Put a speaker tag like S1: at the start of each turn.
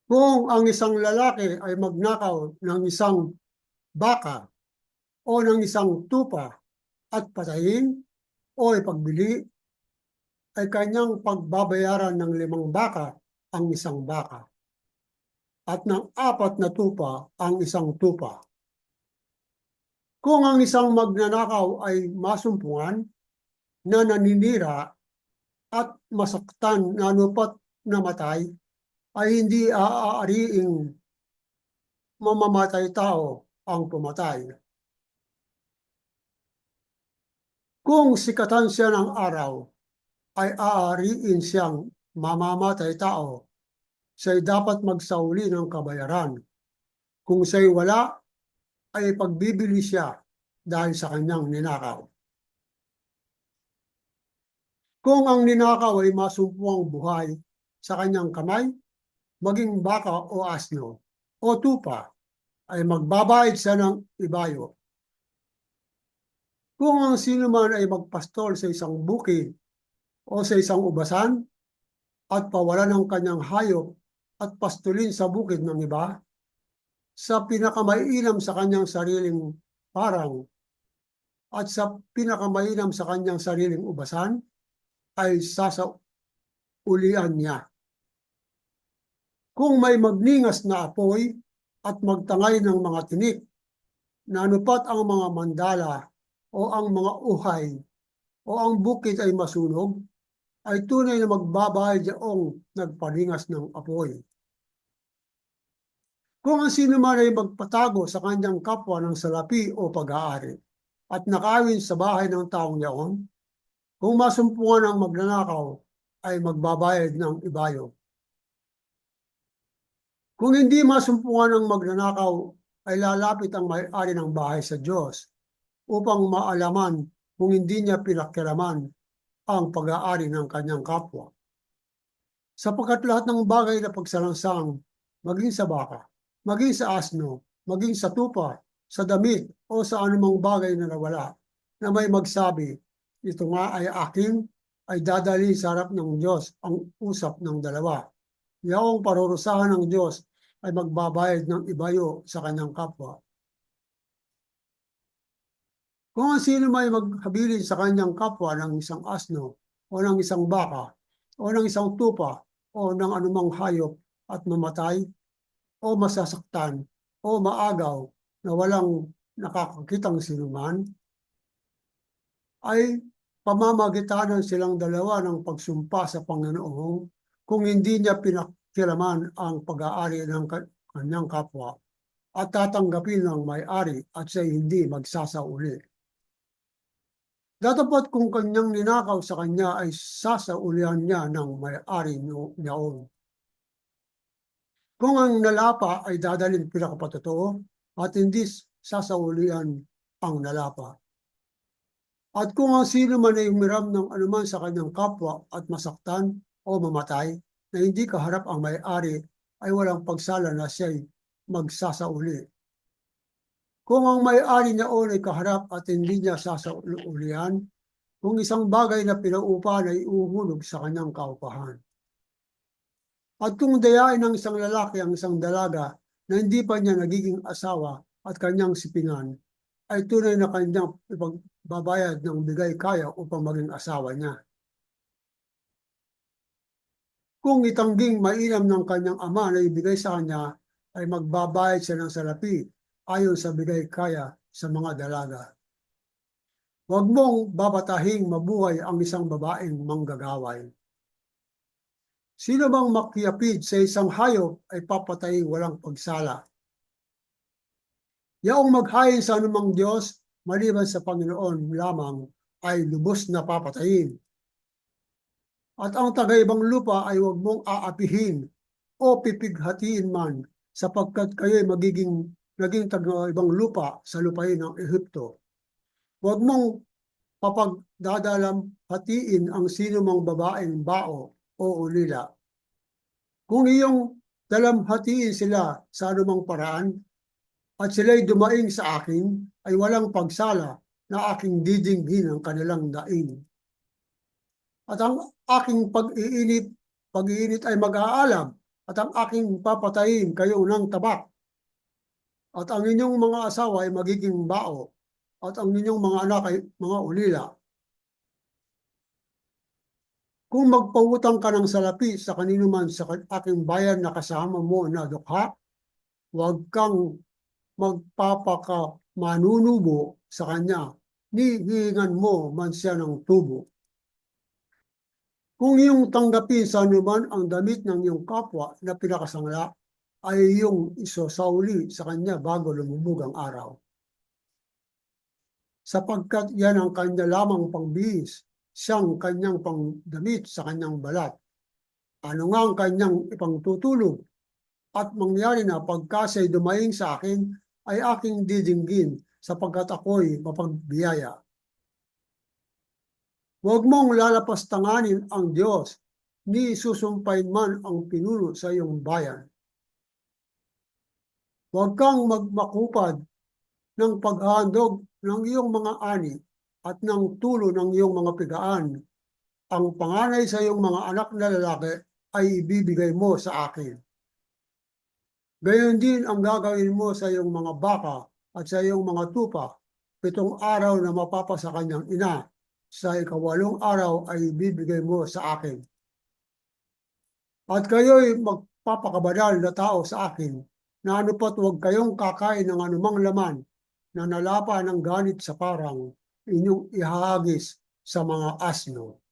S1: Kung ang isang lalaki ay magnakaw ng isang baka o ng isang tupa at patayin o ipagbili, ay kanyang pagbabayaran ng 5 baka ang isang baka at ng 4 na tupa ang isang tupa. Kung ang isang magnanakaw ay masumpungan na naninira at masaktan na anupat namatay, ay hindi aaariing mamamatay tao ang pumatay. Kung sikatan siya ng araw, ay aariin siyang mamamatay tao. Siya'y dapat magsauli ng kabayaran. Kung siya'y wala, ay pagbibili siya dahil sa kanyang ninakaw. Kung ang ninakaw ay masumpuang buhay sa kanyang kamay, maging baka o asno o tupa, ay magbabayad siya ng ibayo. Kung ang sino man ay magpastol sa isang bukid o sa isang ubasan at pawalan ng kanyang hayop at pastulin sa bukid ng iba, sa pinakamaiinam sa kanyang sariling parang at sa pinakamainam sa kanyang sariling ubasan, ay sasaulian niya. Kung may magningas na apoy at magtangay ng mga tinik, na anupat ang mga mandala o ang mga uhay o ang bukid ay masunog, ay tunay na magbabayad yaong nagpalingas ng apoy. Kung ang sino man ay magpatago sa kanyang kapwa ng salapi o pag-aari at nakawin sa bahay ng taong yaon, kung masumpungan ng magnanakaw, ay magbabayad ng ibayo. Kung hindi masumpungan ng magnanakaw, ay lalapit ang may-ari ng bahay sa Diyos upang maalaman kung hindi niya pinakialaman ang pag-aari ng kanyang kapwa. Sapagkat lahat ng bagay na pagsalangsang, maging sa baka, maging sa asno, maging sa tupa, sa damit o sa anumang bagay na nawala, na may magsabi, ito nga ay akin, ay dadali sa harap ng Diyos ang usap ng dalawa. Yaong parurusahan ng Diyos ay magbabayad ng ibayo sa kanyang kapwa. Kung ang sino may maghabilin sa kanyang kapwa ng isang asno o ng isang baka o ng isang tupa o ng anumang hayop at mamatay o masasaktan o maagaw na walang nakakakitang sinuman, ay pamamagitanan silang dalawa ng pagsumpa sa Panginoon kung hindi niya pinakialaman ang pag-aari ng kanyang kapwa at tatanggapin ng may-ari at siya hindi magsasauli. Datapat kung kanyang ninakaw sa kanya ay sasaulihan niya ng may-ari niyaon. Kung ang nalapa ay dadalhin pinakapatotoo at hindi sasaulihan ang nalapa. At kung ang sino man ay umiram ng anuman sa kanyang kapwa at masaktan o mamatay na hindi kaharap ang may-ari, ay walang pagsala na siya'y magsasauli. Kung ang may-ari niyaon ay kaharap at hindi niya sasaulihan, kung isang bagay na pinaupahan ay uhulog sa kanyang kaupahan. At kung dayain ng isang lalaki ang isang dalaga na hindi pa niya nagiging asawa at kanyang sipingan, ay tunay na kanyang ipagbabayad ng bigay kaya upang maging asawa niya. Kung itangging mainam ng kanyang ama na ibigay sa kanya, ay magbabayad siya ng salapi ayon sa bigay kaya sa mga dalaga. Huwag mong babatahing mabuhay ang isang babaeng manggagaway. Sino bang makiapid sa isang hayop ay papatayin walang pagsala? Yaong maghain sa anumang Diyos, maliban sa Panginoon lamang, ay lubos na papatayin. At ang taga-ibang lupa ay huwag mong aapihin o pipighatiin man, sapagkat kayo'y naging taga-ibang lupa sa lupain ng Ehipto. Huwag mong papagdadalamhatiin ang sino mang babaeng bao o ulila. Kung iyong dalamhatiin sila sa anumang paraan, at sila'y dumaing sa akin, ay walang pagsala na aking didinggin ang kanilang daing. At ang aking pag-iinit ay mag-aalam at ang aking papatayin kayo ng tabak, at ang inyong mga asawa ay magiging bao, at ang inyong mga anak ay mga ulila. Kung magpautang ka ng salapi sa kanino man sa aking bayan na kasama mo na dukha, huwag kang magpapakamanunubo sa kanya, ni hihingan mo man siya ng tubo. Kung iyong tanggapin sa anuman ang damit ng iyong kapwa na pinakasangla, ay iyong isosauli sa kanya bago lumubog ang araw. Sapagkat yan ang kanya lamang pangbihis, siyang kanyang pangdamit sa kanyang balat. Ano nga ang kanyang ipangtutulog? At mangyari na pagka siya'y dumaing sa akin, ay aking didinggin sapagkat ako'y mapagbiyaya. Huwag mong lalapastanganin ang Diyos, ni susumpain man ang pinuno sa iyong bayan. Huwag kang magmakupad ng paghahandog ng iyong mga ani at ng tulo ng iyong mga pigaan. Ang panganay sa iyong mga anak na lalaki ay ibibigay mo sa akin. Gayon din ang gagawin mo sa iyong mga baka at sa iyong mga tupa, 7 araw na mapapa sa kanyang ina, sa 8 araw ay ibibigay mo sa akin. At kayo'y magpapakabadal na tao sa akin, na anupat huwag kayong kakain ng anumang laman na nalapa ng ganit sa parang, inyong ihahagis sa mga asno.